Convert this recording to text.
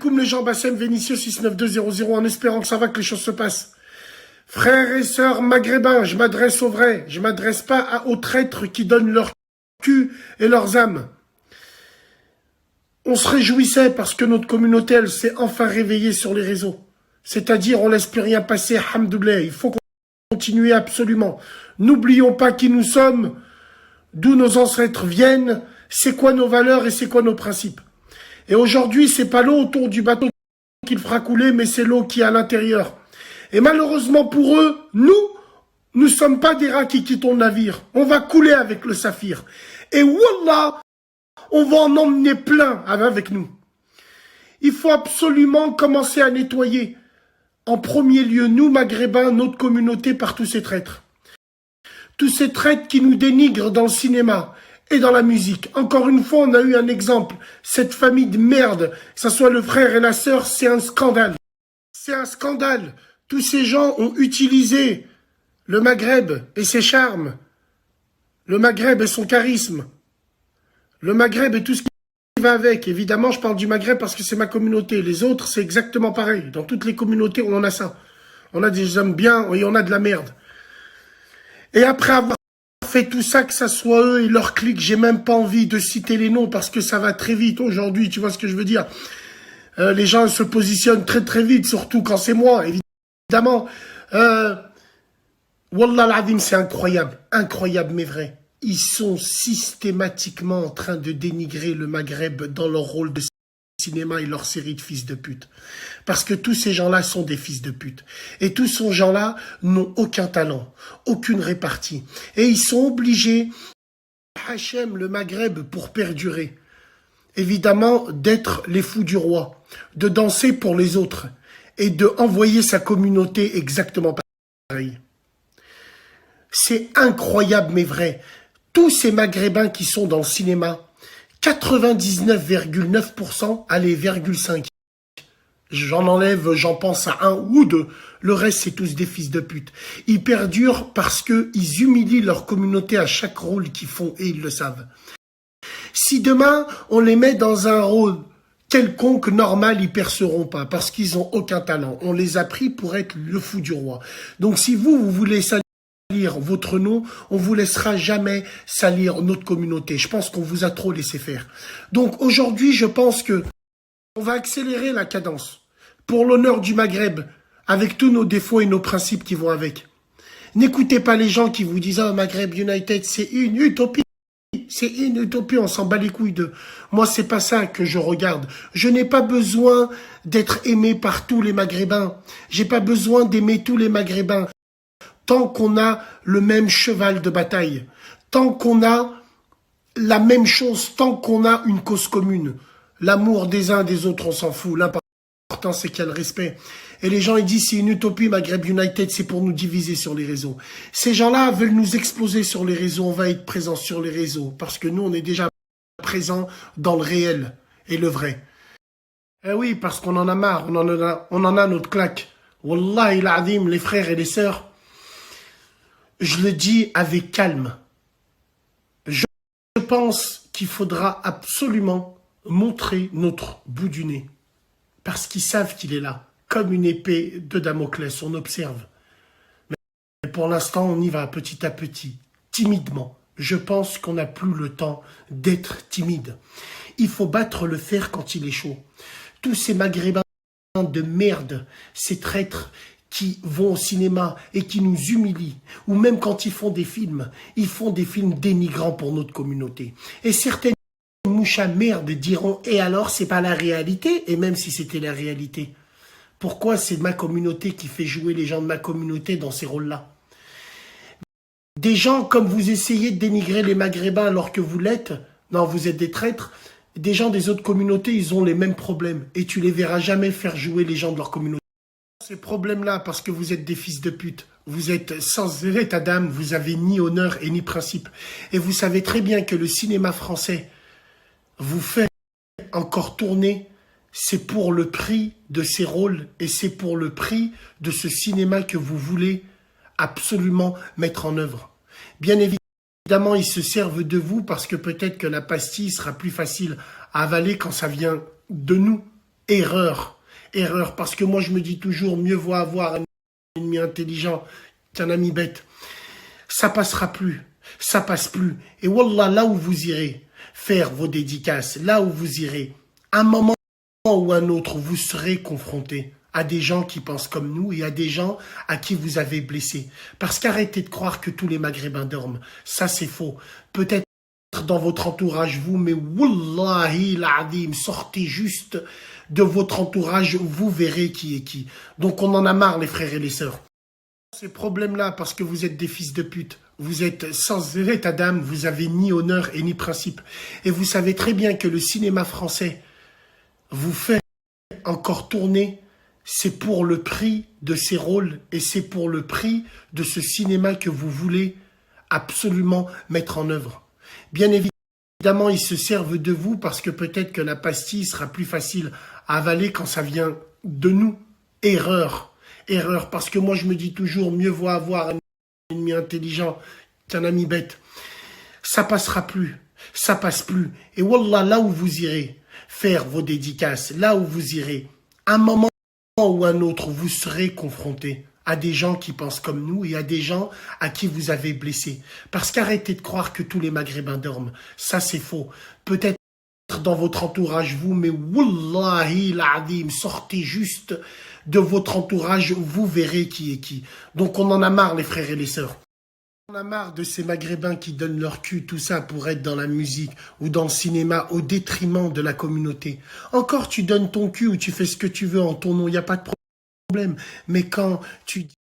alaikum les gens, Bassem Vénitieux 69200 en espérant que ça va, que les choses se passent. Frères et sœurs maghrébins, je m'adresse aux vrais, je m'adresse pas aux traîtres qui donnent leur cul et leurs âmes. On se réjouissait parce que notre communauté, elle s'est enfin réveillée sur les réseaux. C'est-à-dire, on laisse plus rien passer, alhamdoulilah. Il faut continuer absolument. N'oublions pas qui nous sommes, d'où nos ancêtres viennent, c'est quoi nos valeurs et c'est quoi nos principes. Et aujourd'hui, c'est pas l'eau autour du bateau qui le fera couler, mais c'est l'eau qui est à l'intérieur. Et malheureusement pour eux, nous sommes pas des rats qui quittent le navire. On va couler avec le saphir. Et wallah, on va en emmener plein avec nous. Il faut absolument commencer à nettoyer. En premier lieu, nous, maghrébins, notre communauté par tous ces traîtres. Tous ces traîtres qui nous dénigrent dans le cinéma et dans la musique. Encore une fois, on a eu un exemple. Cette famille de merde, que ce soit le frère et la sœur, c'est un scandale. C'est un scandale. Tous ces gens ont utilisé le Maghreb et ses charmes. Le Maghreb et son charisme. Le Maghreb et tout ce qui va avec. Évidemment, je parle du Maghreb parce que c'est ma communauté. Les autres, c'est exactement pareil. Dans toutes les communautés, on en a ça. On a des hommes bien et on a de la merde. Et après avoir fait tout ça, que ça soit eux et leur clique, j'ai même pas envie de citer les noms parce que ça va très vite aujourd'hui, tu vois ce que je veux dire. Les gens se positionnent très très vite, surtout quand c'est moi, évidemment. Wallah l'azim, c'est incroyable, incroyable mais vrai. Ils sont systématiquement en train de dénigrer le Maghreb dans leur rôle de cinéma et leur série de fils de pute. Parce que tous ces gens-là sont des fils de pute. Et tous ces gens-là n'ont aucun talent, aucune répartie. Et ils sont obligés, Hachem, le Maghreb, pour perdurer, évidemment, d'être les fous du roi, de danser pour les autres et de envoyer sa communauté exactement pareil. C'est incroyable mais vrai. Tous ces Maghrébins qui sont dans le cinéma, 99,9%, allez, 0,5%. J'en enlève, j'en pense à un ou deux. Le reste, c'est tous des fils de pute. Ils perdurent parce qu'ils humilient leur communauté à chaque rôle qu'ils font et ils le savent. Si demain, on les met dans un rôle quelconque, normal, ils perceront pas parce qu'ils ont aucun talent. On les a pris pour être le fou du roi. Donc si vous voulez salir votre nom, on vous laissera jamais salir notre communauté. Je pense qu'on vous a trop laissé faire. Donc aujourd'hui, je pense que on va accélérer la cadence pour l'honneur du Maghreb avec tous nos défauts et nos principes qui vont avec. N'écoutez pas les gens qui vous disent « Ah, Maghreb United, c'est une utopie. » C'est une utopie, on s'en bat les couilles de... Moi, c'est pas ça que je regarde. Je n'ai pas besoin d'être aimé par tous les Maghrébins. J'ai pas besoin d'aimer tous les Maghrébins. Tant qu'on a le même cheval de bataille, tant qu'on a la même chose, tant qu'on a une cause commune. L'amour des uns des autres, on s'en fout. L'important, c'est qu'il y a le respect. Et les gens, ils disent, c'est une utopie, Maghreb United, c'est pour nous diviser sur les réseaux. Ces gens-là veulent nous exploser sur les réseaux. On va être présents sur les réseaux. Parce que nous, on est déjà présents dans le réel et le vrai. Eh oui, parce qu'on en a marre. On en a notre claque. Wallahi l'azim, les frères et les sœurs. Je le dis avec calme. Je pense qu'il faudra absolument montrer notre bout du nez. Parce qu'ils savent qu'il est là. Comme une épée de Damoclès, on observe. Mais pour l'instant, on y va petit à petit, timidement. Je pense qu'on n'a plus le temps d'être timide. Il faut battre le fer quand il est chaud. Tous ces Maghrébins de merde, ces traîtres qui vont au cinéma et qui nous humilient, ou même quand ils font des films dénigrants pour notre communauté. Et certaines mouches à merde diront « Et alors, c'est pas la réalité ?» Et même si c'était la réalité, pourquoi c'est ma communauté qui fait jouer les gens de ma communauté dans ces rôles-là? Des gens comme vous essayez de dénigrer les Maghrébins alors que vous l'êtes, non, vous êtes des traîtres, des gens des autres communautés, ils ont les mêmes problèmes. Et tu les verras jamais faire jouer les gens de leur communauté. Ces problèmes-là, parce que vous êtes des fils de pute, vous êtes sans état d'âme, vous avez ni honneur et ni principe. Et vous savez très bien que le cinéma français vous fait encore tourner, c'est pour le prix de ces rôles et c'est pour le prix de ce cinéma que vous voulez absolument mettre en œuvre. Bien évidemment, ils se servent de vous parce que peut-être que la pastille sera plus facile à avaler quand ça vient de nous. Erreur. Erreur. Parce que moi, je me dis toujours, mieux vaut avoir un ennemi intelligent qu'un ami bête. Ça passera plus. Ça passe plus. Et wallah, là où vous irez faire vos dédicaces, là où vous irez, un moment ou un autre, vous serez confronté à des gens qui pensent comme nous et à des gens à qui vous avez blessé. Parce qu'arrêtez de croire que tous les Maghrébins dorment. Ça, c'est faux. Peut-être dans votre entourage, vous, mais wallahi l'azim, sortez juste de votre entourage, vous verrez qui est qui. Donc on en a marre, les frères et les sœurs. Ces problèmes-là, parce que vous êtes des fils de pute, vous êtes sans état d'âme, vous avez ni honneur et ni principe. Et vous savez très bien que le cinéma français vous fait encore tourner, c'est pour le prix de ces rôles et c'est pour le prix de ce cinéma que vous voulez absolument mettre en œuvre. Bien évidemment, ils se servent de vous parce que peut-être que la pastille sera plus facile à avaler quand ça vient de nous. Erreur. Erreur. Parce que moi, je me dis toujours, mieux vaut avoir un ennemi intelligent qu'un ami bête. Ça passera plus. Ça passe plus. Et wallah, là où vous irez faire vos dédicaces, là où vous irez, un moment ou un autre, vous serez confronté à des gens qui pensent comme nous et à des gens à qui vous avez blessé. Parce qu'arrêtez de croire que tous les Maghrébins dorment. Ça, c'est faux. Peut-être dans votre entourage, vous, mais wallahi l'azim, sortez juste de votre entourage, vous verrez qui est qui. Donc on en a marre, les frères et les sœurs. On a marre de ces Maghrébins qui donnent leur cul, tout ça, pour être dans la musique ou dans le cinéma au détriment de la communauté. Encore, tu donnes ton cul ou tu fais ce que tu veux en ton nom, il n'y a pas de problème. Mais quand tu dis